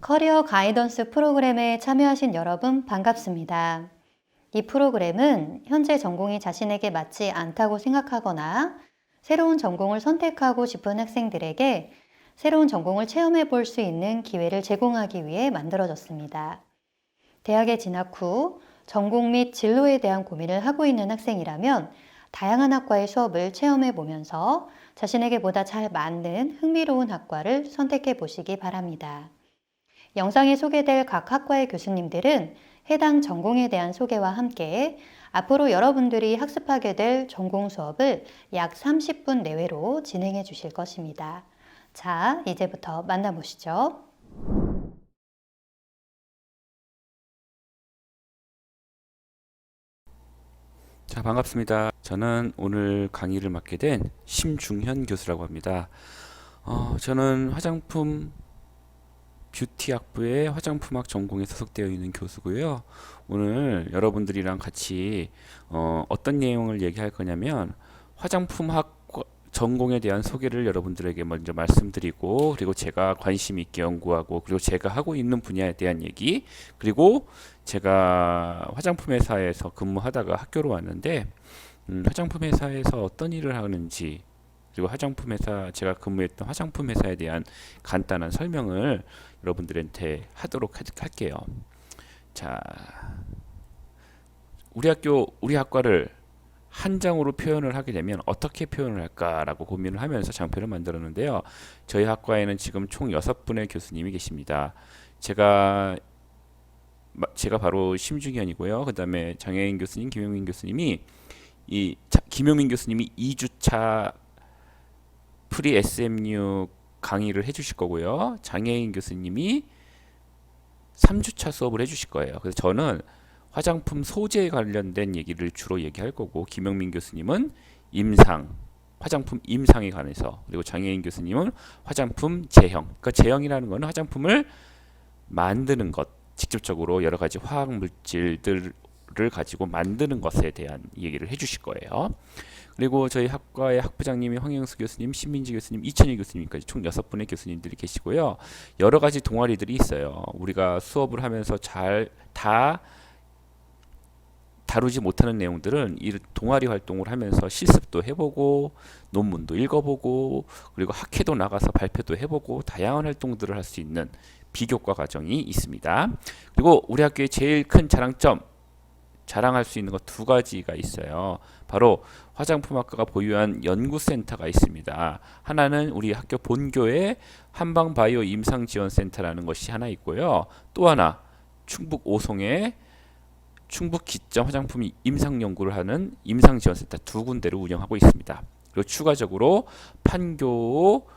커리어 가이던스 프로그램에 참여하신 여러분 반갑습니다. 이 프로그램은 현재 전공이 자신에게 맞지 않다고 생각하거나 새로운 전공을 선택하고 싶은 학생들에게 새로운 전공을 체험해 볼 수 있는 기회를 제공하기 위해 만들어졌습니다. 대학에 진학 후 전공 및 진로에 대한 고민을 하고 있는 학생이라면 다양한 학과의 수업을 체험해 보면서 자신에게 보다 잘 맞는 흥미로운 학과를 선택해 보시기 바랍니다. 영상에 소개될 각 학과의 교수님들은 해당 전공에 대한 소개와 함께 앞으로 여러분들이 학습하게 될 전공 수업을 약 30분 내외로 진행해 주실 것입니다. 자, 이제부터 만나보시죠. 자, 반갑습니다. 저는 오늘 강의를 맡게 된 심중현 교수라고 합니다. 저는 화장품 뷰티학부의 화장품학 전공에 소속되어 있는 교수고요. 오늘 여러분들이랑 같이 어떤 내용을 얘기할 거냐면 화장품학 전공에 대한 소개를 여러분들에게 먼저 말씀드리고, 그리고 제가 관심 있게 연구하고, 그리고 제가 하고 있는 분야에 대한 얘기, 그리고 제가 화장품 회사에서 근무하다가 학교로 왔는데 화장품 회사에서 어떤 일을 하는지, 그리고 화장품 회사, 제가 근무했던 화장품 회사에 대한 간단한 설명을 여러분들한테 하도록 할게요. 자, 우리 학과를 한 장으로 표현을 하게 되면 어떻게 표현을 할까라고 고민을 하면서 장표를 만들었는데요. 저희 학과에는 지금 총 6분의 교수님이 계십니다. 제가 바로 심중현이고요. 그다음에 장혜인 교수님, 김용민 교수님이 김용민 교수님이 2주차 프리 SMU 강의를 해주실 거고요. 장혜인 교수님이 3주차 수업을 해주실 거예요. 그래서 저는 화장품 소재에 관련된 얘기를 주로 얘기할 거고, 김영민 교수님은 화장품 임상에 관해서, 그리고 장혜인 교수님은 화장품 제형. 그러니까 제형이라는 거는 화장품을 만드는 것, 직접적으로 여러 가지 화학 물질들을 가지고 만드는 것에 대한 얘기를 해주실 거예요. 그리고 저희 학과의 학부장님이 황영수 교수님, 신민지 교수님, 이천희 교수님까지 총 6분의 교수님들이 계시고요. 여러 가지 동아리들이 있어요. 우리가 수업을 하면서 잘 다 다루지 못하는 내용들은 이 동아리 활동을 하면서 실습도 해보고, 논문도 읽어보고, 그리고 학회도 나가서 발표도 해보고, 다양한 활동들을 할 수 있는 비교과 과정이 있습니다. 그리고 우리 학교의 제일 큰 자랑할 수 있는 것 2가지가 있어요. 바로 화장품학과가 보유한 연구센터가 있습니다. 하나는 우리 학교 본교의 한방바이오 임상지원센터라는 것이 하나 있고요. 또 하나 충북 오송에 충북 기점 화장품 임상 연구를 하는 임상지원센터 2군데를 운영하고 있습니다. 그리고 추가적으로 판교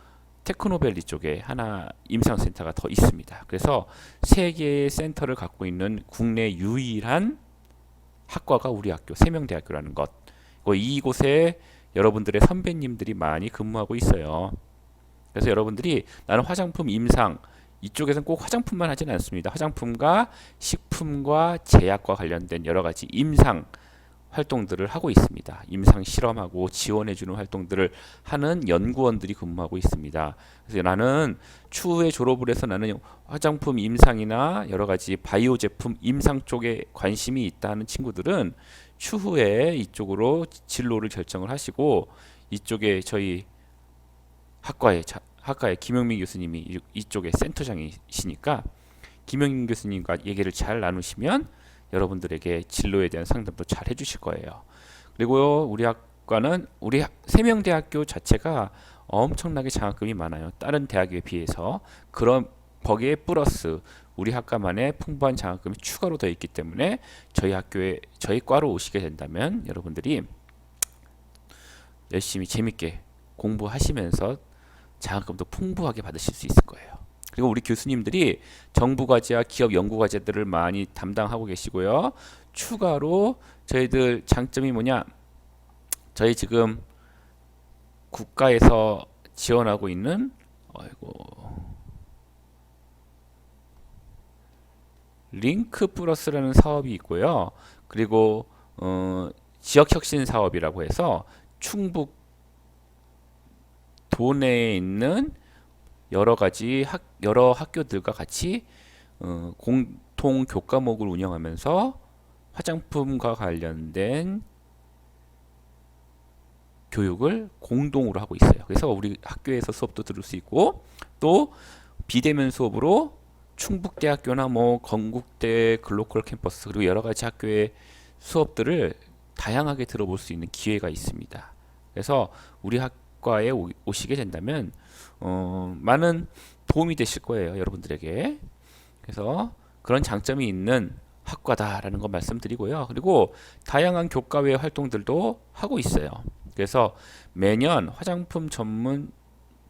테크노밸리 쪽에 하나 임상센터가 더 있습니다. 그래서 3개의 센터를 갖고 있는 국내 유일한 학과가 우리 학교 세명대학교라는 것. 이곳에 여러분들의 선배님들이 많이 근무하고 있어요. 그래서 여러분들이 나는 화장품 임상, 이쪽에서는 꼭 화장품만 하지는 않습니다. 화장품과 식품과 제약과 관련된 여러 가지 임상 활동들을 하고 있습니다. 임상 실험하고 지원해주는 활동들을 하는 연구원들이 근무하고 있습니다. 그래서 나는 추후에 졸업을 해서 나는 화장품 임상이나 여러 가지 바이오 제품 임상 쪽에 관심이 있다는 친구들은 추후에 이쪽으로 진로를 결정을 하시고, 이쪽에 저희 학과의 김영민 교수님이 이쪽에 센터장이시니까 김영민 교수님과 얘기를 잘 나누시면 여러분들에게 진로에 대한 상담도 잘 해주실 거예요. 그리고 우리 학과는 우리 세명대학교 자체가 엄청나게 장학금이 많아요. 다른 대학에 비해서. 그런 거기에 플러스 우리 학과만의 풍부한 장학금이 추가로 더 있기 때문에 저희 과로 오시게 된다면 여러분들이 열심히 재밌게 공부하시면서 장학금도 풍부하게 받으실 수 있을 거예요. 그리고 우리 교수님들이 정부 과제와 기업 연구 과제들을 많이 담당하고 계시고요. 추가로 저희들 장점이 뭐냐? 저희 지금 국가에서 지원하고 있는 링크 플러스라는 사업이 있고요. 그리고 지역혁신 사업이라고 해서 충북 도내에 있는 여러 학교들과 같이 공통 교과목을 운영하면서 화장품과 관련된 교육을 공동으로 하고 있어요. 그래서 우리 학교에서 수업도 들을 수 있고 또 비대면 수업으로 충북대학교나 뭐 건국대 글로컬 캠퍼스 그리고 여러 가지 학교의 수업들을 다양하게 들어볼 수 있는 기회가 있습니다. 그래서 우리 학과에 오시게 된다면 많은 도움이 되실 거예요, 여러분들에게. 그래서 그런 장점이 있는 학과다라는 거 말씀드리고요. 그리고 다양한 교과외 활동들도 하고 있어요. 그래서 매년 화장품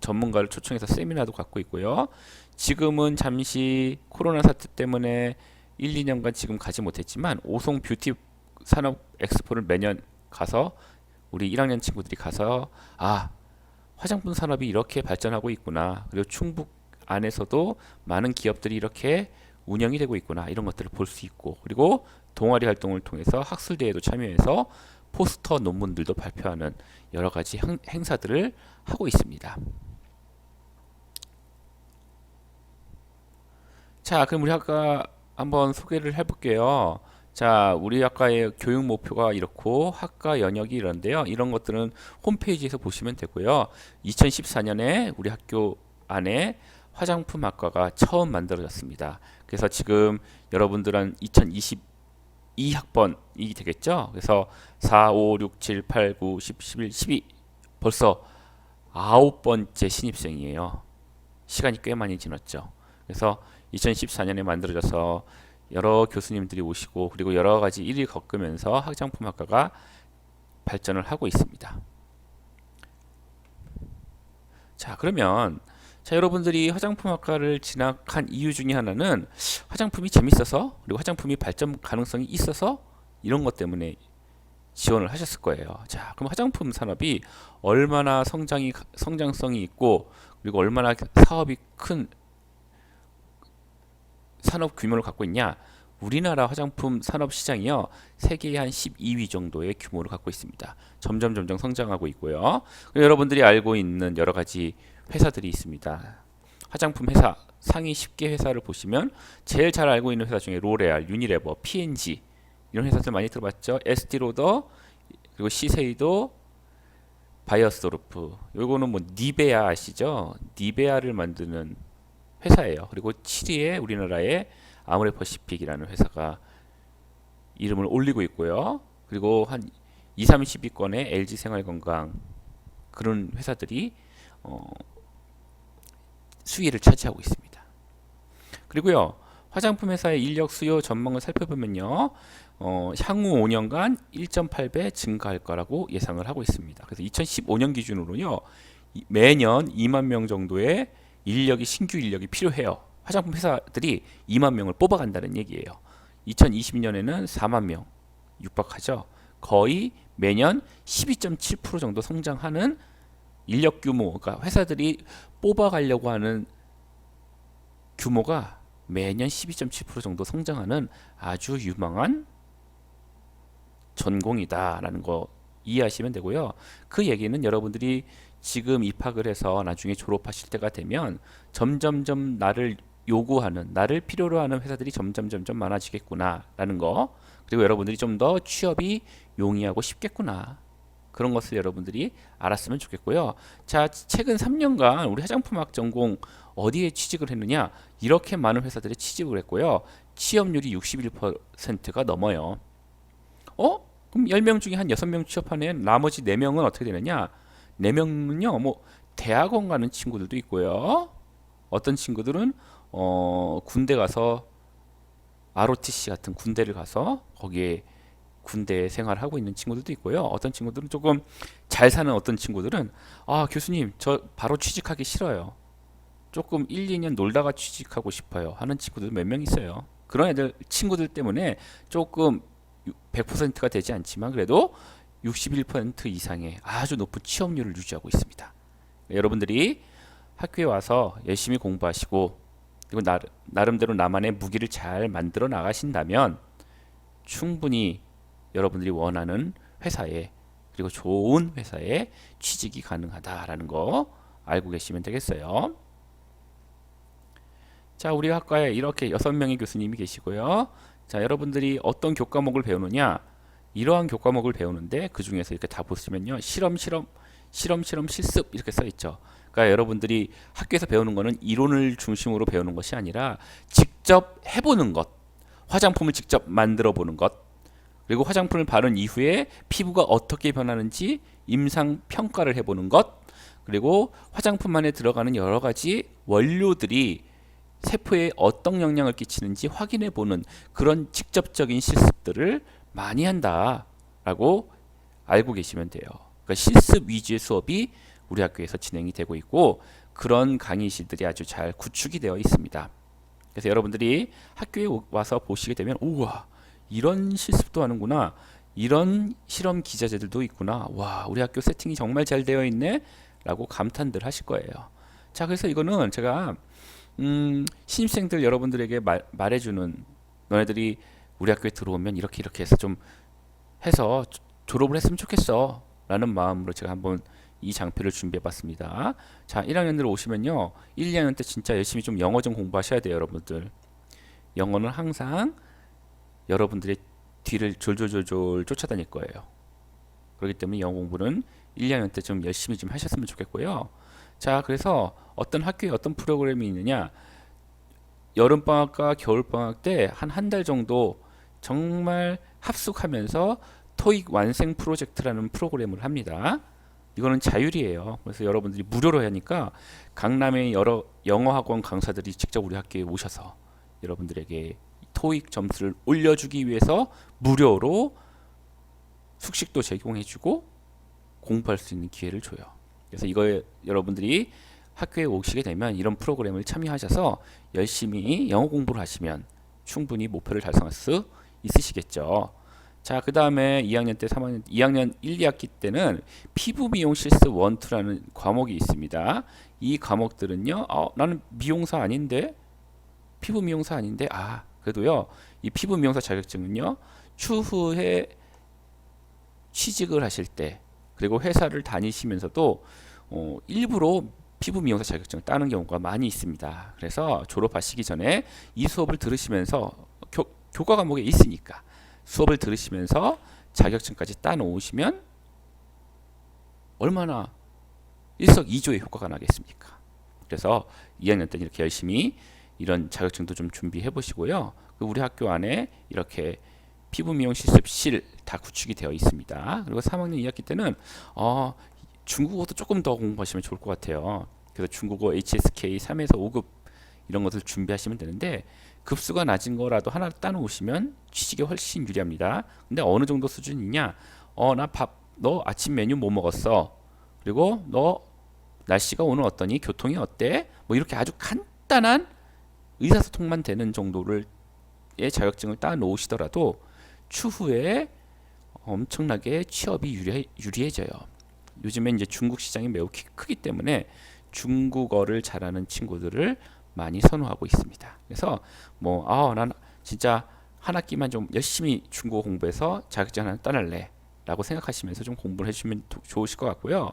전문가를 초청해서 세미나도 갖고 있고요. 지금은 잠시 코로나 사태 때문에 1, 2년간 지금 가지 못했지만 오송 뷰티 산업 엑스포를 매년 가서 우리 1학년 친구들이 가서 화장품 산업이 이렇게 발전하고 있구나. 그리고 충북 안에서도 많은 기업들이 이렇게 운영이 되고 있구나. 이런 것들을 볼 수 있고 그리고 동아리 활동을 통해서 학술대회도 참여해서 포스터 논문들도 발표하는 여러 가지 행사들을 하고 있습니다. 자, 그럼 우리 학과 한번 소개를 해볼게요. 자, 우리 학과의 교육 목표가 이렇고 학과 연역이 이런데요. 이런 것들은 홈페이지에서 보시면 되고요. 2014년에 우리 학교 안에 화장품 학과가 처음 만들어졌습니다. 그래서 지금 여러분들은 2022학번이 되겠죠. 그래서 4, 5, 6, 7, 8, 9, 10, 11, 12 벌써 9번째 신입생이에요. 시간이 꽤 많이 지났죠. 그래서 2014년에 만들어져서 여러 교수님들이 오시고 그리고 여러 가지 일을 겪으면서 화장품학과가 발전을 하고 있습니다. 자, 그러면 여러분들이 화장품학과를 진학한 이유 중에 하나는 화장품이 재밌어서 그리고 화장품이 발전 가능성이 있어서 이런 것 때문에 지원을 하셨을 거예요. 자, 그럼 화장품 산업이 얼마나 성장성이 있고 그리고 얼마나 사업이 큰 산업 규모를 갖고 있냐? 우리나라 화장품 산업 시장이요. 세계의 한 12위 정도의 규모를 갖고 있습니다. 점점 성장하고 있고요. 여러분들이 알고 있는 여러 가지 회사들이 있습니다. 화장품 회사 상위 10개 회사를 보시면 제일 잘 알고 있는 회사 중에 로레알, 유니레버, P&G 이런 회사들 많이 들어봤죠. 에스티로더 그리고 시세이도, 바이어스도르프. 요거는 뭐 니베아 아시죠? 니베아를 만드는 회사예요. 그리고 7위에 우리나라의 아모레퍼시픽이라는 회사가 이름을 올리고 있고요. 그리고 한 2, 30위권의 LG 생활건강 그런 회사들이 수위를 차지하고 있습니다. 그리고요. 화장품 회사의 인력 수요 전망을 살펴보면요. 향후 5년간 1.8배 증가할 거라고 예상을 하고 있습니다. 그래서 2015년 기준으로요. 매년 2만 명 정도의 신규 인력이 필요해요. 화장품 회사들이 2만 명을 뽑아간다는 얘기예요. 2020년에는 4만 명 육박하죠. 거의 매년 12.7% 정도 성장하는 인력 규모, 그러니까 회사들이 뽑아가려고 하는 규모가 매년 12.7% 정도 성장하는 아주 유망한 전공이다라는 거 이해하시면 되고요. 그 얘기는 여러분들이 지금 입학을 해서 나중에 졸업하실 때가 되면 점점점 나를 필요로 하는 회사들이 점점 많아지겠구나라는 거. 그리고 여러분들이 좀 더 취업이 용이하고 쉽겠구나. 그런 것을 여러분들이 알았으면 좋겠고요. 자, 최근 3년간 우리 화장품학 전공 어디에 취직을 했느냐? 이렇게 많은 회사들이 취직을 했고요. 취업률이 61%가 넘어요. 그럼 10명 중에 한 6명 취업하는 나머지 4명은 어떻게 되느냐? 4명은요, 뭐 대학원 가는 친구들도 있고요. 어떤 친구들은 군대 가서 ROTC 같은 군대를 가서 거기에 군대 생활하고 있는 친구들도 있고요. 어떤 친구들은 조금 잘 사는 어떤 친구들은 교수님 저 바로 취직하기 싫어요. 조금 1, 2년 놀다가 취직하고 싶어요 하는 친구들 몇 명 있어요. 그런 친구들 때문에 조금 100%가 되지 않지만 그래도 61% 이상의 아주 높은 취업률을 유지하고 있습니다. 여러분들이 학교에 와서 열심히 공부하시고 그리고 나름대로 나만의 무기를 잘 만들어 나가신다면 충분히 여러분들이 원하는 회사에 그리고 좋은 회사에 취직이 가능하다라는 거 알고 계시면 되겠어요. 자, 우리 학과에 이렇게 6명의 교수님이 계시고요. 자, 여러분들이 어떤 교과목을 배우느냐? 이러한 교과목을 배우는데 그 중에서 이렇게 다 보시면요. 실험, 실습 이렇게 써 있죠. 그러니까 여러분들이 학교에서 배우는 거는 이론을 중심으로 배우는 것이 아니라 직접 해보는 것, 화장품을 직접 만들어 보는 것, 그리고 화장품을 바른 이후에 피부가 어떻게 변하는지 임상 평가를 해보는 것, 그리고 화장품 안에 들어가는 여러 가지 원료들이 세포에 어떤 영향을 끼치는지 확인해 보는 그런 직접적인 실습들을 많이 한다라고 알고 계시면 돼요. 그러니까 실습 위주의 수업이 우리 학교에서 진행이 되고 있고 그런 강의실들이 아주 잘 구축이 되어 있습니다. 그래서 여러분들이 학교에 와서 보시게 되면 우와 이런 실습도 하는구나 이런 실험 기자재들도 있구나 와 우리 학교 세팅이 정말 잘 되어 있네 라고 감탄들 하실 거예요. 자 그래서 이거는 제가 신입생들 여러분들에게 말해주는 너네들이 우리 학교에 들어오면 이렇게 해서 좀 해서 졸업을 했으면 좋겠어 라는 마음으로 제가 한번 이 장표를 준비해 봤습니다. 자 1학년들 오시면요 1, 2학년 때 진짜 열심히 좀 영어 좀 공부하셔야 돼요. 여러분들 영어는 항상 여러분들의 뒤를 졸졸졸졸 쫓아다닐 거예요. 그렇기 때문에 영어 공부는 1, 2학년 때 좀 열심히 좀 하셨으면 좋겠고요. 자 그래서 어떤 학교에 어떤 프로그램이 있느냐 여름방학과 겨울방학 때 한 달 정도 정말 합숙하면서 토익 완생 프로젝트라는 프로그램을 합니다. 이거는 자율이에요. 그래서 여러분들이 무료로 하니까 강남의 여러 영어학원 강사들이 직접 우리 학교에 오셔서 여러분들에게 토익 점수를 올려주기 위해서 무료로 숙식도 제공해주고 공부할 수 있는 기회를 줘요. 그래서 이거 여러분들이 학교에 오시게 되면 이런 프로그램을 참여하셔서 열심히 영어 공부를 하시면 충분히 목표를 달성할 수 있으시겠죠. 자, 그 다음에 2학년 때 3학년, 2학년 1, 2학기 때는 피부 미용 실습 1, 2라는 과목이 있습니다. 이 과목들은요, 나는 미용사 아닌데? 피부 미용사 아닌데? 그래도요, 이 피부 미용사 자격증은요, 추후에 취직을 하실 때, 그리고 회사를 다니시면서도, 일부러 피부 미용사 자격증을 따는 경우가 많이 있습니다. 그래서 졸업하시기 전에 이 수업을 들으시면서 교과 과목에 있으니까 수업을 들으시면서 자격증까지 따 놓으시면 얼마나 일석이조의 효과가 나겠습니까? 그래서 2학년 때 이렇게 열심히 이런 자격증도 좀 준비해 보시고요. 우리 학교 안에 이렇게 피부 미용 실습실 다 구축이 되어 있습니다. 그리고 3학년 2학기 때는 중국어도 조금 더 공부하시면 좋을 것 같아요. 그래서 중국어 HSK 3에서 5급 이런 것을 준비하시면 되는데 급수가 낮은 거라도 하나 따놓으시면 취직에 훨씬 유리합니다. 근데 어느 정도 수준이냐? 너 아침 메뉴 뭐 먹었어? 그리고 너 날씨가 오늘 어떠니? 교통이 어때? 뭐 이렇게 아주 간단한 의사소통만 되는 정도의 자격증을 따놓으시더라도 추후에 엄청나게 취업이 유리해져요. 요즘에 이제 중국 시장이 매우 크기 때문에 중국어를 잘하는 친구들을 많이 선호하고 있습니다. 그래서 난 진짜 한 학기만 좀 열심히 중국어 공부해서 자격증 하나 따낼래 라고 생각하시면서 좀 공부를 해주시면 좋으실 것 같고요.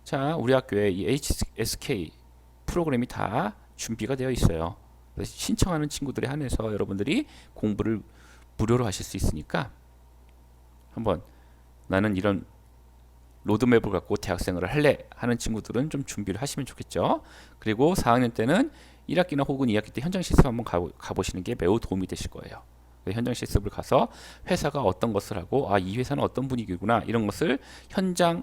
자, 우리 학교에 이 HSK 프로그램이 다 준비가 되어 있어요. 그래서 신청하는 친구들에 한해서 여러분들이 공부를 무료로 하실 수 있으니까 한번 나는 이런 로드맵을 갖고 대학생활을 할래 하는 친구들은 좀 준비를 하시면 좋겠죠. 그리고 4학년 때는 1학기나 혹은 2학기 때 현장 실습 한번 가보시는 게 매우 도움이 되실 거예요. 현장 실습을 가서 회사가 어떤 것을 하고 이 회사는 어떤 분위기구나 이런 것을 현장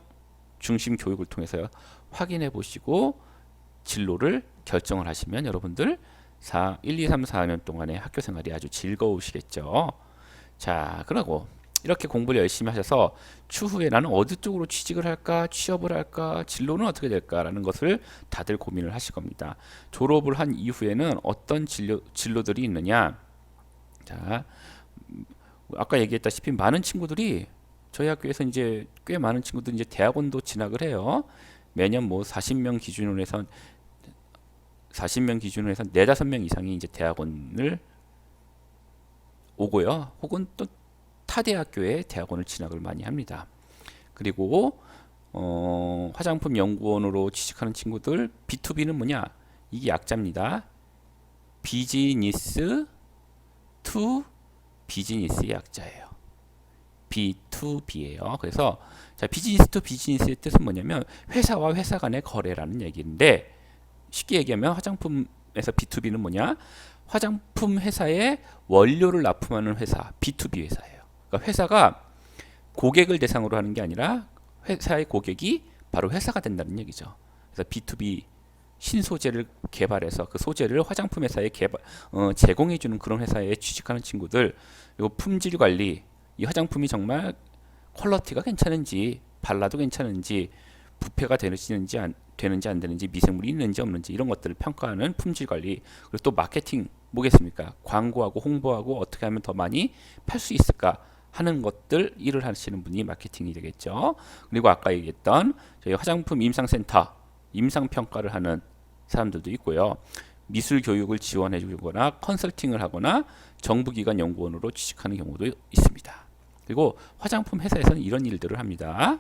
중심 교육을 통해서 확인해 보시고 진로를 결정을 하시면 여러분들 1, 2, 3, 4학년 동안의 학교 생활이 아주 즐거우시겠죠. 자, 그러고 이렇게 공부를 열심히 하셔서 추후에 나는 어디 쪽으로 취직을 할까, 취업을 할까, 진로는 어떻게 될까라는 것을 다들 고민을 하실 겁니다. 졸업을 한 이후에는 어떤 진로들이 있느냐? 자, 아까 얘기했다시피 많은 친구들이 저희 학교에서 이제 꽤 많은 친구들이 이제 대학원도 진학을 해요. 매년 40명 기준으로 해서 4, 5명 이상이 이제 대학원을 오고요. 혹은 또 타 대학교에 대학원을 진학을 많이 합니다. 그리고 화장품 연구원으로 취직하는 친구들 B2B는 뭐냐? 이게 약자입니다. 비즈니스 투 비즈니스의 약자예요. B2B예요. 그래서 자, 비즈니스 투 비즈니스의 뜻은 뭐냐면 회사와 회사 간의 거래라는 얘기인데, 쉽게 얘기하면 화장품에서 B2B는 뭐냐? 화장품 회사에 원료를 납품하는 회사, B2B 회사예요. 그러니까 회사가 고객을 대상으로 하는 게 아니라 회사의 고객이 바로 회사가 된다는 얘기죠. 그래서 B2B 신소재를 개발해서 그 소재를 화장품 회사에 제공해주는 그런 회사에 취직하는 친구들, 그리고 품질 관리, 이 화장품이 정말 퀄리티가 괜찮은지, 발라도 괜찮은지, 부패가 되는지 안 되는지, 미생물이 있는지 없는지 이런 것들을 평가하는 품질 관리, 그리고 또 마케팅 뭐겠습니까? 광고하고 홍보하고 어떻게 하면 더 많이 팔 수 있을까 하는 것들 일을 하시는 분이 마케팅이 되겠죠. 그리고 아까 얘기했던 저희 화장품 임상센터 임상 평가를 하는 사람들도 있고요. 미술 교육을 지원해 주거나 컨설팅을 하거나 정부기관 연구원으로 취직하는 경우도 있습니다. 그리고 화장품 회사에서는 이런 일들을 합니다.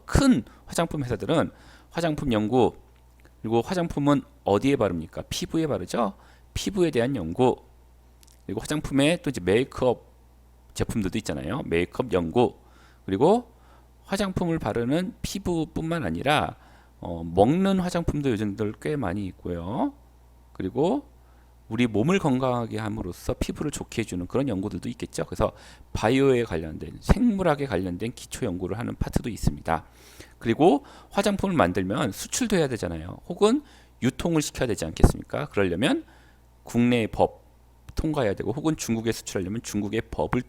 큰 화장품 회사들은 화장품 연구, 그리고 화장품은 어디에 바릅니까? 피부에 바르죠. 피부에 대한 연구, 그리고 화장품에 또 이제 메이크업 제품들도 있잖아요. 메이크업 연구, 그리고 화장품을 바르는 피부뿐만 아니라 먹는 화장품도 요즘들 꽤 많이 있고요. 그리고 우리 몸을 건강하게 함으로써 피부를 좋게 해주는 그런 연구들도 있겠죠. 그래서 바이오에 관련된, 생물학에 관련된 기초 연구를 하는 파트도 있습니다. 그리고 화장품을 만들면 수출도 해야 되잖아요. 혹은 유통을 시켜야 되지 않겠습니까? 그러려면 국내의 법 통과해야 되고, 혹은 중국에 수출하려면 중국의 법을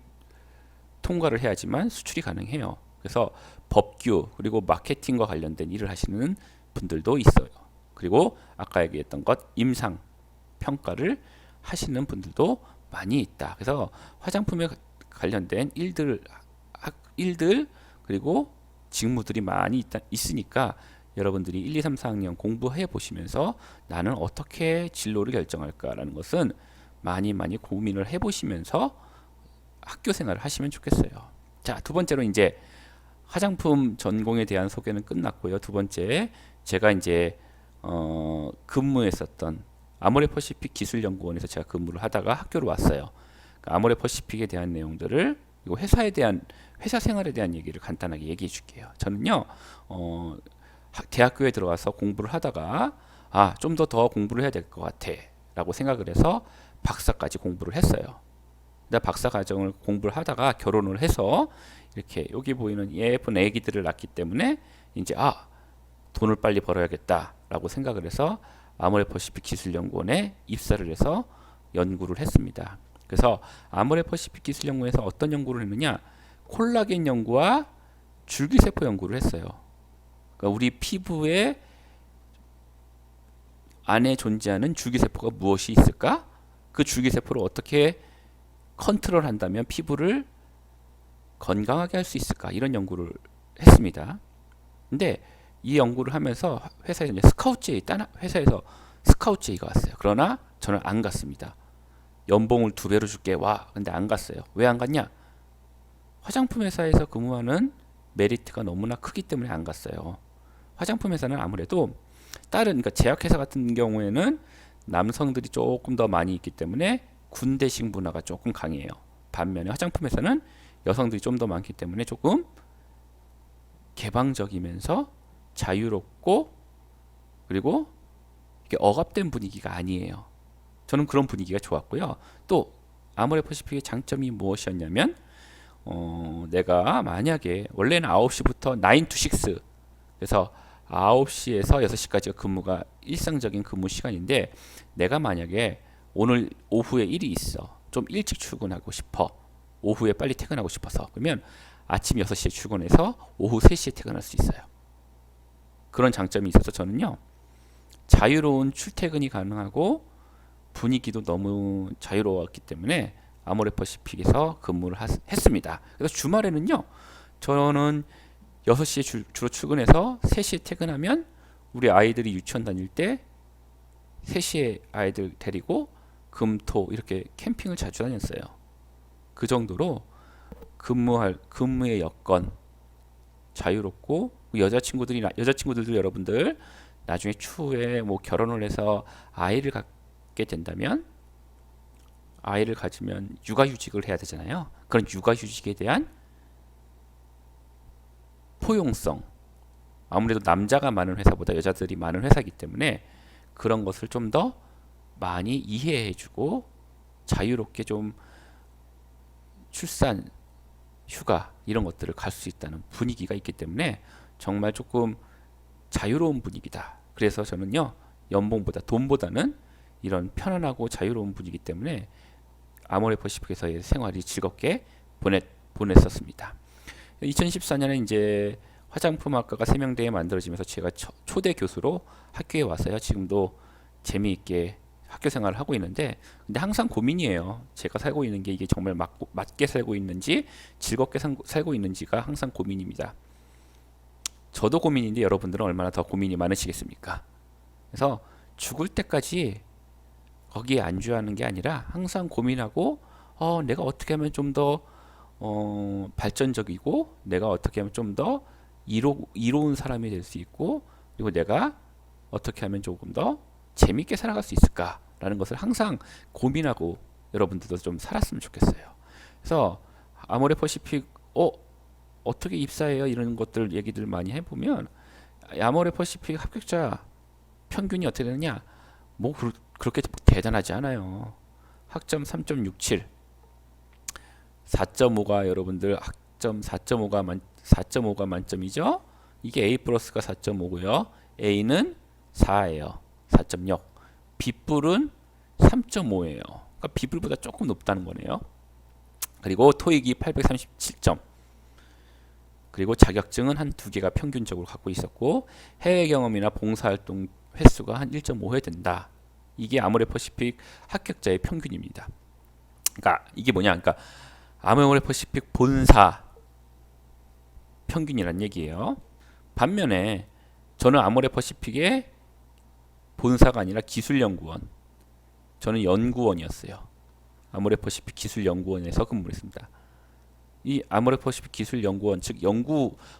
통과를 해야지만 수출이 가능해요. 그래서 법규, 그리고 마케팅과 관련된 일을 하시는 분들도 있어요. 그리고 아까 얘기했던 것 임상 평가를 하시는 분들도 많이 있다. 그래서 화장품에 관련된 일들 그리고 직무들이 많이 있으니까 여러분들이 1, 2, 3, 4학년 공부해 보시면서 나는 어떻게 진로를 결정할까라는 것은 많이 고민을 해 보시면서 학교 생활을 하시면 좋겠어요. 자, 두 번째로 이제 화장품 전공에 대한 소개는 끝났고요. 두 번째, 제가 이제 근무했었던 아모레퍼시픽 기술연구원에서 제가 근무를 하다가 학교로 왔어요. 그러니까 아모레퍼시픽에 대한 내용들을, 그리고 회사 생활에 대한 얘기를 간단하게 얘기해 줄게요. 저는요, 대학교에 들어와서 공부를 하다가 좀 더 공부를 해야 될 것 같아 라고 생각을 해서 박사까지 공부를 했어요. 근데 박사 과정을 공부를 하다가 결혼을 해서 이렇게 여기 보이는 예쁜 애기들을 낳기 때문에 이제 돈을 빨리 벌어야겠다라고 생각을 해서 아모레퍼시픽 기술연구원에 입사를 해서 연구를 했습니다. 그래서 아모레퍼시픽 기술연구원에서 어떤 연구를 했느냐? 콜라겐 연구와 줄기세포 연구를 했어요. 그러니까 우리 피부의 안에 존재하는 줄기세포가 무엇이 있을까? 그 줄기세포를 어떻게 컨트롤한다면 피부를 건강하게 할 수 있을까? 이런 연구를 했습니다. 근데 이 연구를 하면서 회사에서 회사에서 스카우트 제의가 왔어요. 그러나 저는 안 갔습니다. 연봉을 2배로 줄게 와. 근데 안 갔어요. 왜 안 갔냐? 화장품 회사에서 근무하는 메리트가 너무나 크기 때문에 안 갔어요. 화장품 회사는 아무래도 그러니까 제약회사 같은 경우에는 남성들이 조금 더 많이 있기 때문에 군대식 문화가 조금 강해요. 반면에 화장품 회사는 여성들이 좀 더 많기 때문에 조금 개방적이면서 자유롭고, 그리고 이게 억압된 분위기가 아니에요. 저는 그런 분위기가 좋았고요. 또 아모레퍼시픽의 장점이 무엇이었냐면 내가 만약에 원래는 9시부터 9 to 6, 그래서 9시에서 6시까지가 근무가 일상적인 근무 시간인데, 내가 만약에 오늘 오후에 일이 있어, 좀 일찍 출근하고 싶어, 오후에 빨리 퇴근하고 싶어서, 그러면 아침 6시에 출근해서 오후 3시에 퇴근할 수 있어요. 그런 장점이 있어서 저는요, 자유로운 출퇴근이 가능하고 분위기도 너무 자유로웠기 때문에 아모레퍼시픽에서 근무를 했습니다. 그래서 주말에는요, 저는 6시에 주로 출근해서 3시에 퇴근하면 우리 아이들이 유치원 다닐 때 3시에 아이들 데리고 금, 토 이렇게 캠핑을 자주 다녔어요. 그 정도로 근무의 여건 자유롭고, 여자친구들도 여러분들 나중에 추후에 뭐 결혼을 해서 아이를 갖게 된다면 아이를 가지면 육아휴직을 해야 되잖아요. 그런 육아휴직에 대한 포용성, 아무래도 남자가 많은 회사보다 여자들이 많은 회사이기 때문에 그런 것을 좀 더 많이 이해해주고 자유롭게 좀 출산, 휴가 이런 것들을 갈 수 있다는 분위기가 있기 때문에 정말 조금 자유로운 분위기다. 그래서 저는요, 연봉보다 돈보다는 이런 편안하고 자유로운 분위기 때문에 아모레퍼시픽에서의 생활이 즐겁게 보냈었습니다. 2014년에 이제 화장품학과가 세명대에 만들어지면서 제가 초대 교수로 학교에 왔어요. 지금도 재미있게 학교 생활을 하고 있는데, 근데 항상 고민이에요. 제가 살고 있는 게 이게 정말 맞게 살고 있는지 즐겁게 살고 있는지가 항상 고민입니다. 저도 고민인데 여러분들은 얼마나 더 고민이 많으시겠습니까? 그래서 죽을 때까지 거기에 안주하는 게 아니라 항상 고민하고 내가 어떻게 하면 좀 더 발전적이고 내가 어떻게 하면 좀 더 이로운 사람이 될 수 있고 그리고 내가 어떻게 하면 조금 더 재밌게 살아갈 수 있을까라는 것을 항상 고민하고 여러분들도 좀 살았으면 좋겠어요. 그래서 아모레퍼시픽 어떻게 입사해요? 이런 것들 얘기들 많이 해보면 아모레퍼시픽 합격자 평균이 어떻게 되느냐? 뭐 그렇게 대단하지 않아요. 학점 3.67, 4.5가 여러분들 학점 4.5가 만점이죠. 이게 A 플러스가 4.5고요. A는 4예요. 4.0. B뿔은 3.5예요. 그러니까 B뿔보다 조금 높다는 거네요. 그리고 토익이 837점. 그리고 자격증은 한 2개가 평균적으로 갖고 있었고 해외 경험이나 봉사활동 횟수가 한 1.5회 된다. 이게 아모레퍼시픽 합격자의 평균입니다. 그러니까 이게 뭐냐? 그러니까 아모레퍼시픽 본사 평균이란 얘기예요. 반면에 저는 아모레퍼시픽의 본사가 아니라 기술연구원. 저는 연구원이었어요. 아모레퍼시픽 기술연구원에서 근무를 했습니다. 이 아모레퍼시픽 기술연구원, 즉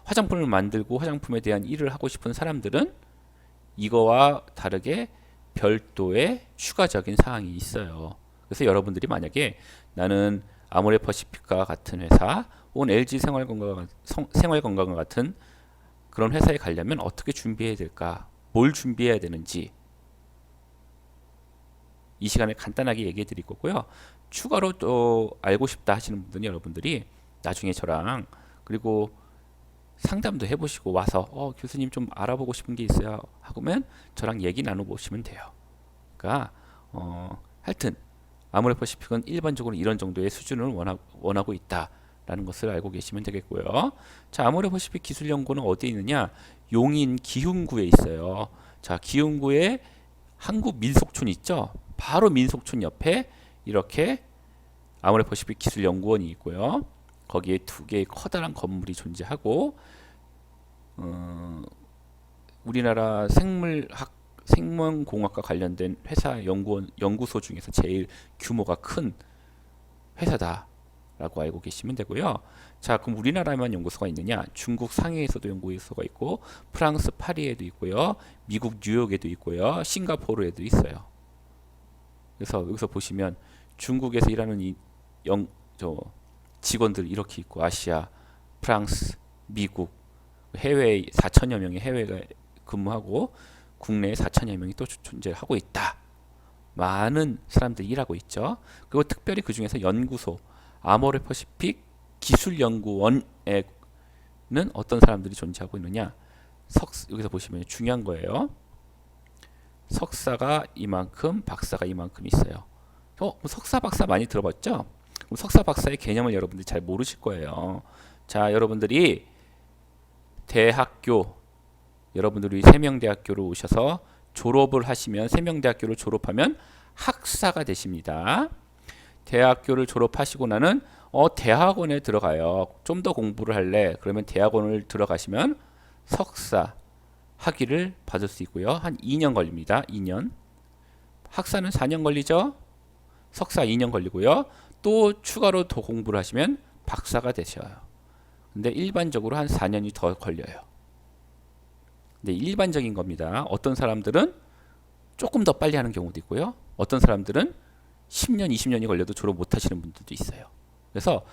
화장품을 만들고 화장품에 대한 일을 하고 싶은 사람들은 이거와 다르게 별도의 추가적인 사항이 있어요. 그래서 여러분들이 만약에 나는 아모레퍼시픽과 같은 회사 혹은 LG 생활건강 같은 그런 회사에 가려면 어떻게 준비해야 될까? 뭘 준비해야 되는지 이 시간에 간단하게 얘기해 드릴 거고요. 추가로 또 알고 싶다 하시는 분들은 여러분들이 나중에 저랑 그리고 상담도 해보시고 와서 교수님 좀 알아보고 싶은 게 있어요 하면 저랑 얘기 나눠보시면 돼요. 그러니까 하여튼 아모레퍼시픽은 일반적으로 이런 정도의 수준을 원하고 있다라는 것을 알고 계시면 되겠고요. 자, 아모레퍼시픽 기술연구원은 어디에 있느냐? 용인 기흥구에 있어요. 자, 기흥구에 한국민속촌 있죠? 바로 민속촌 옆에 이렇게 아모레퍼시픽 기술연구원이 있고요. 거기에 2개의 커다란 건물이 존재하고 우리나라 생명공학과 관련된 회사 연구소 중에서 제일 규모가 큰 회사다라고 알고 계시면 되고요. 자, 그럼 우리나라에만 연구소가 있느냐? 중국 상해에서도 연구소가 있고 프랑스 파리에도 있고요. 미국 뉴욕에도 있고요. 싱가포르에도 있어요. 그래서 여기서 보시면 중국에서 일하는 직원들 이렇게 있고 아시아, 프랑스, 미국, 해외에 4천여 명의 해외가 근무하고 국내에 4천여 명이 또 존재하고 있다. 많은 사람들이 일하고 있죠. 그리고 특별히 그 중에서 연구소 아모레퍼시픽 기술연구원에는 어떤 사람들이 존재하고 있느냐? 여기서 보시면 중요한 거예요. 석사가 이만큼, 박사가 이만큼 있어요. 석사, 박사 많이 들어봤죠? 석사, 박사의 개념을 여러분들이 잘 모르실 거예요. 자, 여러분들이 여러분들이 세명대학교로 오셔서 졸업을 하시면 세명대학교를 졸업하면 학사가 되십니다. 대학교를 졸업하시고 나는 대학원에 들어가요. 좀 더 공부를 할래. 그러면 대학원을 들어가시면 석사 학위를 받을 수 있고요. 한 2년 걸립니다. 2년. 학사는 4년 걸리죠. 석사 2년 걸리고요. 또 추가로 더 공부를 하시면 박사가 되셔요. 근데 일반적으로 한 4년이 더 걸려요. 근데 일반적인 겁니다. 어떤 사람들은 조금 더 빨리 하는 경우도 있고요. 어떤 사람들은 10년, 20년이 걸려도 졸업 못 하시는 분들도 있어요. 그래서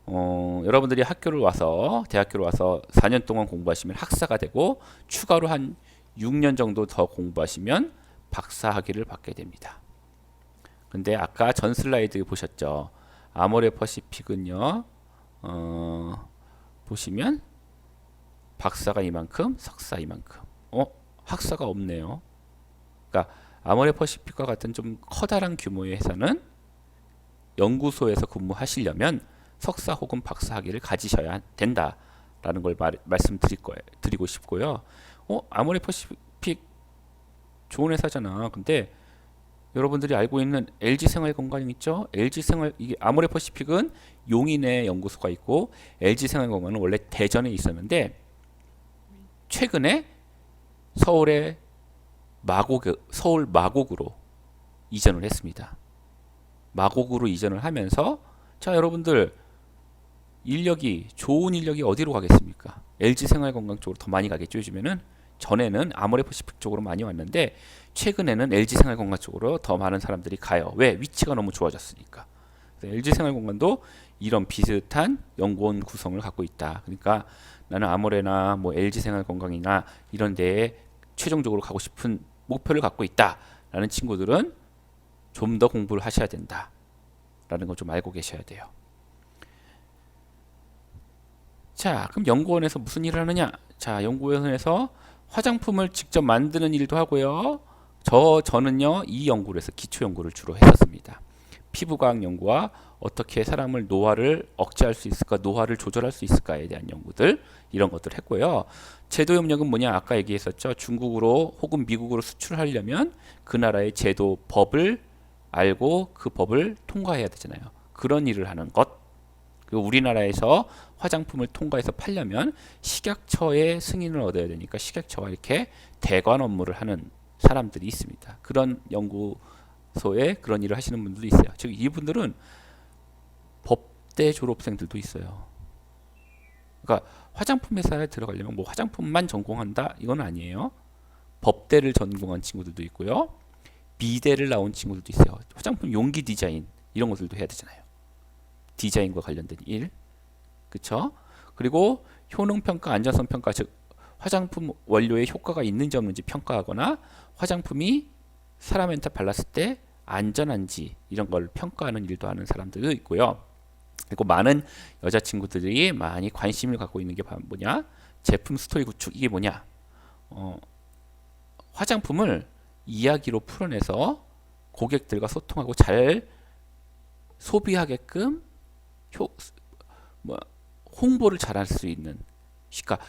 여러분들이 학교를 와서 대학교를 와서 4년 동안 공부하시면 학사가 되고 추가로 한 6년 정도 더 공부하시면 박사 학위를 받게 됩니다. 근데 아까 전 슬라이드 보셨죠? 아모레 퍼시픽은요. 보시면 박사가 이만큼, 석사 이만큼. 학사가 없네요. 그러니까 아모레 퍼시픽과 같은 좀 커다란 규모의 회사는 연구소에서 근무하시려면 석사 혹은 박사 학위를 가지셔야 된다라는 걸 드리고 싶고요. 아모레 퍼시픽 좋은 회사잖아. 근데 여러분들이 알고 있는 LG 생활건강 있죠? 이게 아모레 퍼시픽은 용인에 연구소가 있고 LG 생활건강은 원래 대전에 있었는데 최근에 서울 마곡으로 이전을 했습니다. 마곡으로 이전을 하면서 자 여러분들 좋은 인력이 어디로 가겠습니까? LG 생활건강 쪽으로 더 많이 가겠죠. 요즘에는 전에는 아모레 퍼시픽 쪽으로 많이 왔는데 최근에는 LG 생활건강 쪽으로 더 많은 사람들이 가요. 왜? 위치가 너무 좋아졌으니까. LG 생활건강도 이런 비슷한 연구원 구성을 갖고 있다. 그러니까 나는 아모레나 뭐 LG 생활건강이나 이런 데에 최종적으로 가고 싶은 목표를 갖고 있다라는 친구들은 좀 더 공부를 하셔야 된다라는 거 좀 알고 계셔야 돼요. 자, 그럼 연구원에서 무슨 일을 하느냐? 자, 연구원에서 화장품을 직접 만드는 일도 하고요. 저는요, 이 연구를 해서 기초 연구를 주로 했었습니다. 피부과학 연구와 어떻게 사람을 노화를 억제할 수 있을까, 노화를 조절할 수 있을까에 대한 연구들, 이런 것들을 했고요. 제도 협력은 뭐냐? 아까 얘기했었죠. 중국으로 혹은 미국으로 수출하려면 그 나라의 제도, 법을 알고 그 법을 통과해야 되잖아요. 그런 일을 하는 것. 그리고 우리나라에서 화장품을 통과해서 팔려면 식약처의 승인을 얻어야 되니까 식약처와 이렇게 대관 업무를 하는 사람들이 있습니다. 그런 연구소에 그런 일을 하시는 분들도 있어요. 즉 이분들은 법대 졸업생들도 있어요. 그러니까 화장품 회사에 들어가려면 뭐 화장품만 전공한다 이건 아니에요. 법대를 전공한 친구들도 있고요. 미대를 나온 친구들도 있어요. 화장품 용기 디자인 이런 것들도 해야 되잖아요. 디자인과 관련된 일, 그렇죠? 그리고 효능 평가, 안전성 평가, 즉 화장품 원료에 효과가 있는지 없는지 평가하거나 화장품이 사람한테 발랐을 때 안전한지 이런 걸 평가하는 일도 하는 사람들도 있고요. 그리고 많은 여자 친구들이 많이 관심을 갖고 있는 게 뭐냐? 제품 스토리 구축 이게 뭐냐? 화장품을 이야기로 풀어내서 고객들과 소통하고 잘 소비하게끔 홍보를 잘할 수 있는, 그러니까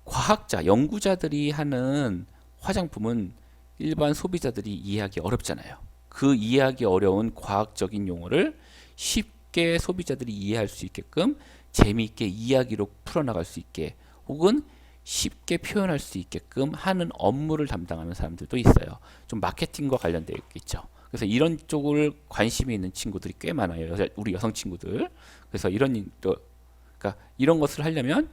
과학자, 연구자들이 하는 화장품은 일반 소비자들이 이해하기 어렵잖아요. 그 이해하기 어려운 과학적인 용어를 쉽게 소비자들이 이해할 수 있게끔 재미있게 이야기로 풀어나갈 수 있게 혹은 쉽게 표현할 수 있게끔 하는 업무를 담당하는 사람들도 있어요. 좀 마케팅과 관련되어 있겠죠. 그래서 이런 쪽을 관심이 있는 친구들이 꽤 많아요. 우리 여성 친구들. 그래서 그러니까 이런 것을 하려면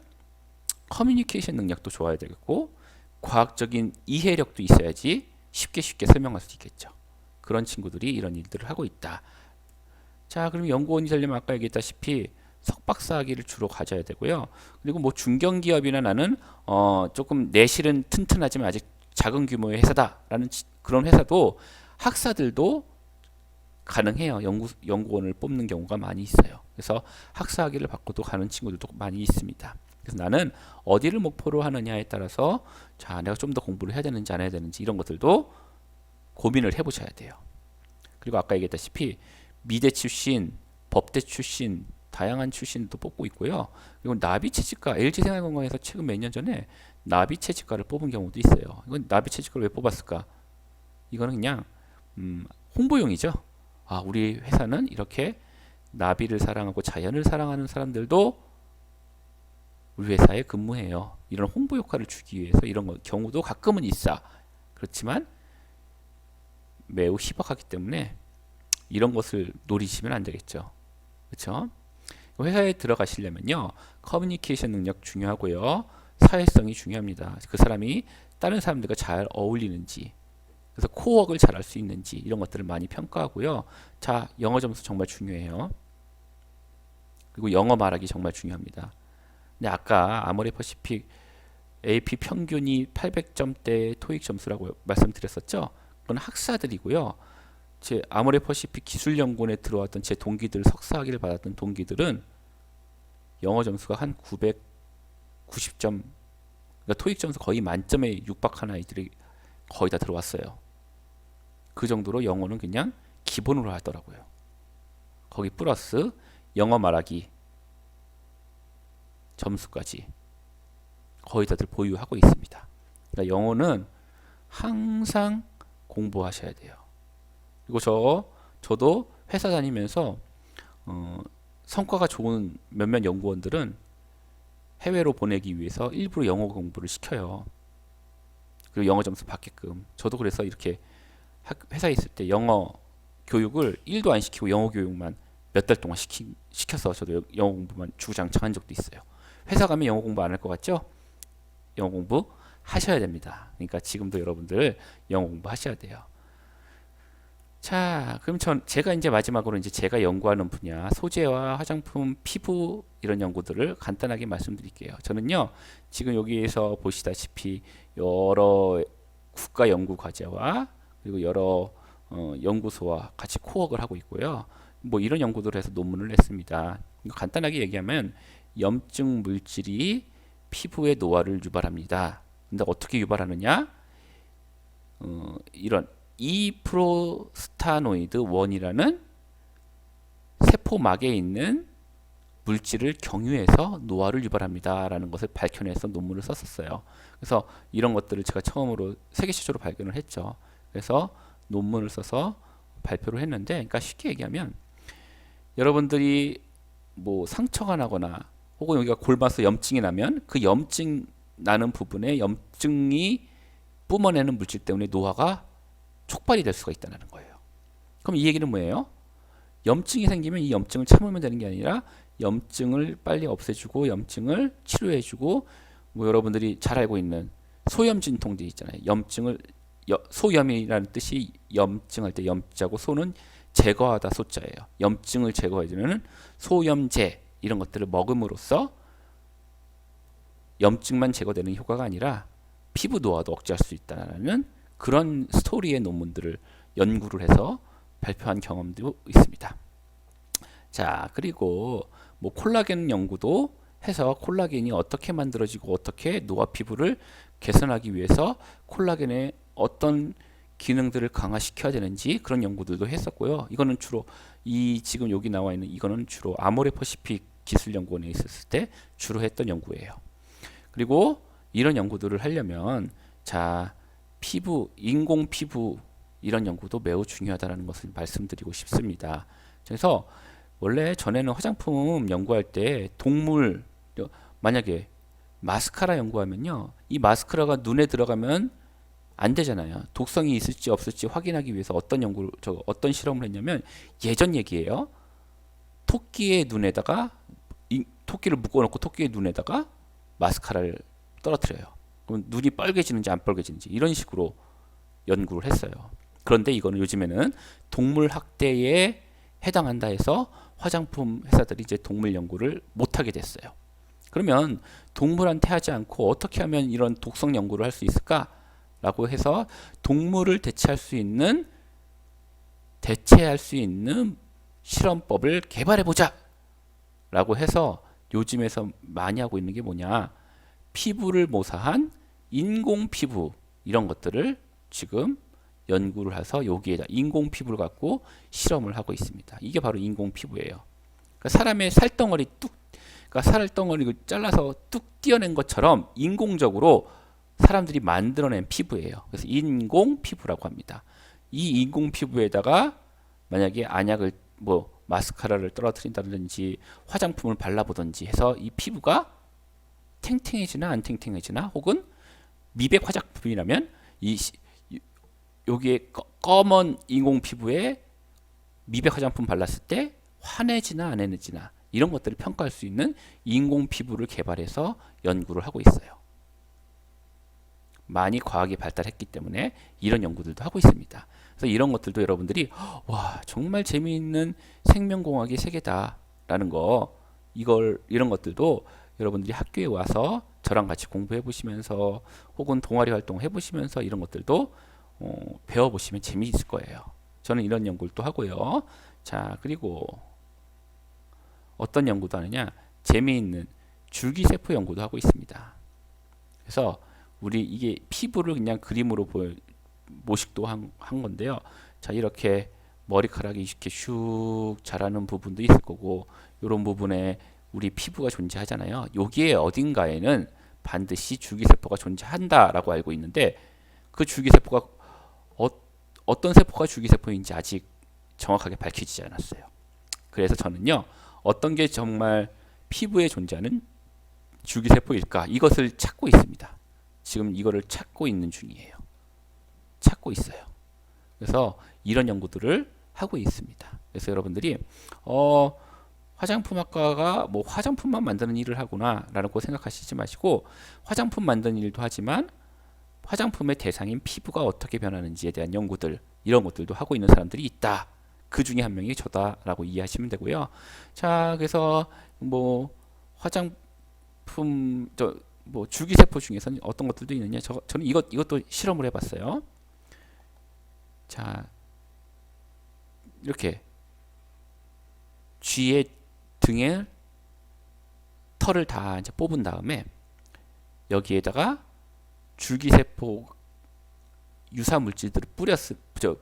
커뮤니케이션 능력도 좋아야 되겠고 과학적인 이해력도 있어야지 쉽게 설명할 수 있겠죠. 그런 친구들이 이런 일들을 하고 있다. 자, 그럼 연구원이 되려면 아까 얘기했다시피 석박사 학위를 주로 가져야 되고요. 그리고 뭐 중견기업이나 나는 조금 내실은 튼튼하지만 아직 작은 규모의 회사다라는 그런 회사도 학사들도 가능해요. 연구원을 뽑는 경우가 많이 있어요. 그래서 학사 학위를 받고도 가는 친구들도 많이 있습니다. 그래서 나는 어디를 목표로 하느냐에 따라서 자, 내가 좀 더 공부를 해야 되는지 안 해야 되는지 이런 것들도 고민을 해보셔야 돼요. 그리고 아까 얘기했다시피 미대 출신, 법대 출신, 다양한 출신도 뽑고 있고요. 그리고 나비채집과 LG생활건강에서 최근 몇 년 전에 나비채집과를 뽑은 경우도 있어요. 이건 나비채집과를 왜 뽑았을까? 이거는 그냥 홍보용이죠. 아, 우리 회사는 이렇게 나비를 사랑하고 자연을 사랑하는 사람들도 우리 회사에 근무해요. 이런 홍보 효과를 주기 위해서 이런 경우도 가끔은 있어. 그렇지만 매우 희박하기 때문에 이런 것을 노리시면 안 되겠죠. 그렇죠? 회사에 들어가시려면요. 커뮤니케이션 능력 중요하고요. 사회성이 중요합니다. 그 사람이 다른 사람들과 잘 어울리는지 그래서 코어를 잘 할 수 있는지 이런 것들을 많이 평가하고요. 자, 영어 점수 정말 중요해요. 그리고 영어 말하기 정말 중요합니다. 근데 아까 아모레 퍼시픽 AP 평균이 800점대 토익 점수라고 말씀드렸었죠. 그건 학사들이고요. 제 아모레 퍼시픽 기술연구원에 들어왔던 제 동기들, 석사학위를 받았던 동기들은 영어 점수가 한 990점, 그러니까 토익 점수 거의 만점에 육박한 아이들이 거의 다 들어왔어요. 그 정도로 영어는 그냥 기본으로 하더라고요. 거기 플러스 영어 말하기 점수까지 거의 다들 보유하고 있습니다. 그러니까 영어는 항상 공부하셔야 돼요. 그리고 저도 회사 다니면서 성과가 좋은 몇몇 연구원들은 해외로 보내기 위해서 일부러 영어 공부를 시켜요. 그리고 영어 점수 받게끔. 저도 그래서 이렇게 회사에 있을 때 영어 교육을 1도 안 시키고 영어 교육만 몇 달 동안 시켜서 저도 영어 공부만 주구장창한 적도 있어요. 회사 가면 영어 공부 안 할 것 같죠? 영어 공부 하셔야 됩니다. 그러니까 지금도 여러분들 영어 공부 하셔야 돼요. 자, 그럼 제가 이제 마지막으로 이제 제가 연구하는 분야 소재와 화장품, 피부 이런 연구들을 간단하게 말씀드릴게요. 저는요, 지금 여기에서 보시다시피 여러 국가 연구 과제와 그리고 여러 연구소와 같이 코워크를 하고 있고요. 뭐 이런 연구들을 해서 논문을 냈습니다. 간단하게 얘기하면 염증 물질이 피부의 노화를 유발합니다. 근데 어떻게 유발하느냐? 이런 이프로스타노이드 1이라는 세포막에 있는 물질을 경유해서 노화를 유발합니다. 라는 것을 밝혀내서 논문을 썼었어요. 그래서 이런 것들을 제가 처음으로 세계 최초로 발견을 했죠. 그래서 논문을 써서 발표를 했는데, 그러니까 쉽게 얘기하면 여러분들이 뭐 상처가 나거나 혹은 여기가 골마서 염증이 나면 그 염증 나는 부분에 염증이 뿜어내는 물질 때문에 노화가 촉발이 될 수가 있다는 거예요. 그럼 이 얘기는 뭐예요? 염증이 생기면 이 염증을 참으면 되는 게 아니라 염증을 빨리 없애주고 염증을 치료해주고, 뭐 여러분들이 잘 알고 있는 소염 진통제 있잖아요. 소염이라는 뜻이 염증할 때 염자고 소는 제거하다 소자예요. 염증을 제거해주는 소염제 이런 것들을 먹음으로써 염증만 제거되는 효과가 아니라 피부 노화도 억제할 수 있다는 그런 스토리의 논문들을 연구를 해서 발표한 경험도 있습니다. 자, 그리고 뭐 콜라겐 연구도 해서 콜라겐이 어떻게 만들어지고 어떻게 노화 피부를 개선하기 위해서 콜라겐의 어떤 기능들을 강화시켜야 되는지 그런 연구들도 했었고요. 이거는 주로 지금 여기 나와 있는 이거는 주로 아모레 퍼시픽 기술연구원에 있었을 때 주로 했던 연구예요. 그리고 이런 연구들을 하려면 자, 피부, 인공 피부 이런 연구도 매우 중요하다는 것을 말씀드리고 싶습니다. 그래서 원래 전에는 화장품 연구할 때 동물, 만약에 마스카라 연구하면요, 이 마스카라가 눈에 들어가면 안 되잖아요. 독성이 있을지 없을지 확인하기 위해서 어떤 실험을 했냐면, 예전 얘기예요. 토끼의 눈에다가 토끼를 묶어놓고 토끼의 눈에다가 마스카라를 떨어뜨려요. 그럼 눈이 빨개지는지 안 빨개지는지 이런 식으로 연구를 했어요. 그런데 이거는 요즘에는 동물 학대에 해당한다 해서 화장품 회사들이 이제 동물 연구를 못하게 됐어요. 그러면 동물한테 하지 않고 어떻게 하면 이런 독성 연구를 할 수 있을까? 라고 해서 동물을 대체할 수 있는 실험법을 개발해보자! 라고 해서 요즘에서 많이 하고 있는 게 뭐냐? 피부를 모사한 인공 피부 이런 것들을 지금 연구를 해서 여기에다 인공 피부를 갖고 실험을 하고 있습니다. 이게 바로 인공 피부예요. 그러니까 사람의 살덩어리 그러니까 살덩어리를 잘라서 뚝 띄어낸 것처럼 인공적으로 사람들이 만들어낸 피부예요. 그래서 인공 피부라고 합니다. 이 인공 피부에다가 만약에 안약을 마스카라를 떨어뜨린다든지 화장품을 발라보든지 해서 이 피부가 탱탱해지나 안 탱탱해지나, 혹은 미백 화장품이라면 여기에 검은 인공 피부에 미백 화장품 발랐을 때 환해지나 안 환해지나 이런 것들을 평가할 수 있는 인공 피부를 개발해서 연구를 하고 있어요. 많이 과학이 발달했기 때문에 이런 연구들도 하고 있습니다. 그래서 이런 것들도 여러분들이 와 정말 재미있는 생명공학의 세계다라는 거 이런 것들도 여러분들이 학교에 와서 저랑 같이 공부해 보시면서 혹은 동아리 활동 해 보시면서 이런 것들도 배워 보시면 재미있을 거예요. 저는 이런 연구를 또 하고요. 자, 그리고 어떤 연구도 하느냐? 재미있는 줄기세포 연구도 하고 있습니다. 그래서 우리 이게 피부를 그냥 그림으로 모식도 한 건데요. 자, 이렇게 머리카락이 이렇게 슉 자라는 부분도 있을 거고 이런 부분에 우리 피부가 존재하잖아요. 여기에 어딘가에는 반드시 줄기세포가 존재한다라고 알고 있는데 그 줄기세포가 어떤 세포가 줄기세포인지 아직 정확하게 밝혀지지 않았어요. 그래서 저는요. 어떤 게 정말 피부에 존재하는 줄기세포일까? 이것을 찾고 있습니다. 지금 이거를 찾고 있는 중이에요. 찾고 있어요. 그래서 이런 연구들을 하고 있습니다. 그래서 여러분들이 화장품학과가 뭐 화장품만 만드는 일을 하구나라고 생각하시지 마시고 화장품 만드는 일도 하지만 화장품의 대상인 피부가 어떻게 변하는지에 대한 연구들 이런 것들도 하고 있는 사람들이 있다. 그 중에 한 명이 저다라고 이해하시면 되고요. 자, 그래서 뭐 화장품 뭐 줄기세포 중에서는 어떤 것들도 있느냐? 저는 이것도 실험을 해봤어요. 자, 이렇게 쥐의 등에 털을 다 이제 뽑은 다음에 여기에다가 줄기세포 유사 물질들을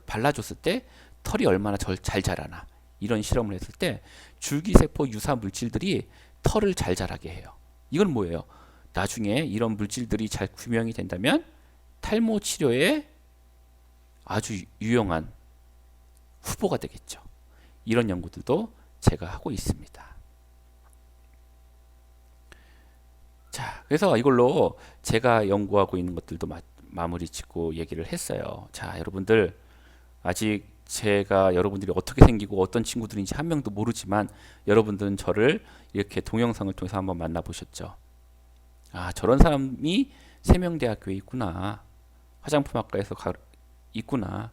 발라줬을 때 털이 얼마나 잘 자라나 이런 실험을 했을 때 줄기세포 유사 물질들이 털을 잘 자라게 해요. 이건 뭐예요? 나중에 이런 물질들이 잘 규명이 된다면 탈모 치료에 아주 유용한 후보가 되겠죠. 이런 연구들도 제가 하고 있습니다. 자, 그래서 이걸로 제가 연구하고 있는 것들도 마무리 짓고 얘기를 했어요. 자, 여러분들 아직 제가 여러분들이 어떻게 생기고 어떤 친구들인지 한 명도 모르지만 여러분들은 저를 이렇게 동영상을 통해서 한번 만나보셨죠. 아, 저런 사람이 세명대학교에 있구나. 화장품학과에서 있구나.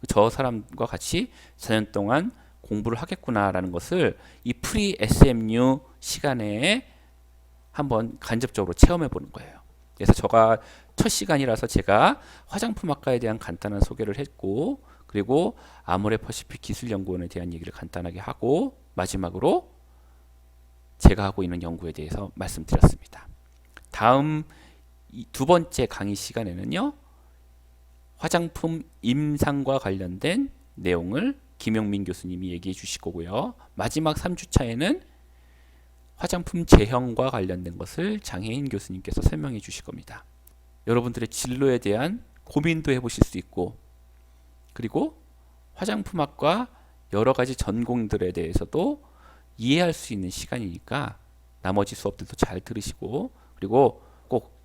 저 사람과 같이 4년 동안 공부를 하겠구나라는 것을 이 프리 SMU 시간에 한번 간접적으로 체험해 보는 거예요. 그래서 저가 첫 시간이라서 제가 화장품학과에 대한 간단한 소개를 했고 그리고 아모레퍼시픽 기술연구원에 대한 얘기를 간단하게 하고 마지막으로 제가 하고 있는 연구에 대해서 말씀드렸습니다. 다음 두 번째 강의 시간에는요. 화장품 임상과 관련된 내용을 김용민 교수님이 얘기해 주실 거고요. 마지막 3주차에는 화장품 제형과 관련된 것을 장혜인 교수님께서 설명해 주실 겁니다. 여러분들의 진로에 대한 고민도 해보실 수 있고 그리고 화장품학과 여러 가지 전공들에 대해서도 이해할 수 있는 시간이니까 나머지 수업들도 잘 들으시고 그리고 꼭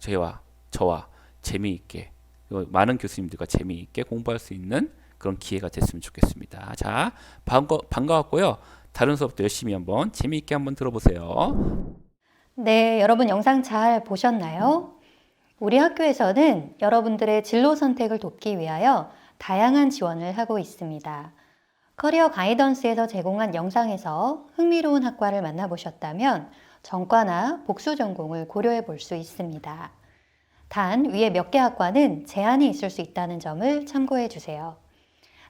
저와 재미있게 많은 교수님들과 재미있게 공부할 수 있는 그런 기회가 됐으면 좋겠습니다. 자, 반가웠고요. 다른 수업도 열심히 한번 재미있게 한번 들어보세요. 네, 여러분 영상 잘 보셨나요? 우리 학교에서는 여러분들의 진로 선택을 돕기 위하여 다양한 지원을 하고 있습니다. 커리어 가이던스에서 제공한 영상에서 흥미로운 학과를 만나보셨다면 전과나 복수 전공을 고려해 볼 수 있습니다. 단 위에 몇 개 학과는 제한이 있을 수 있다는 점을 참고해 주세요.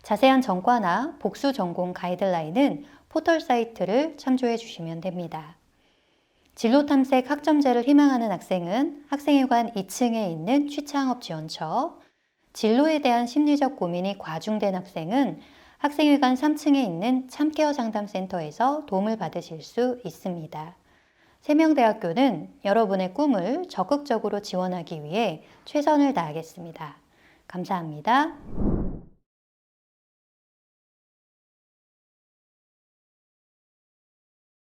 자세한 전과나 복수 전공 가이드라인은 포털 사이트를 참조해 주시면 됩니다. 진로 탐색 학점제를 희망하는 학생은 학생회관 2층에 있는 취창업 지원처, 진로에 대한 심리적 고민이 과중된 학생은 학생회관 3층에 있는 참깨어 상담센터에서 도움을 받으실 수 있습니다. 세명대학교는 여러분의 꿈을 적극적으로 지원하기 위해 최선을 다하겠습니다. 감사합니다.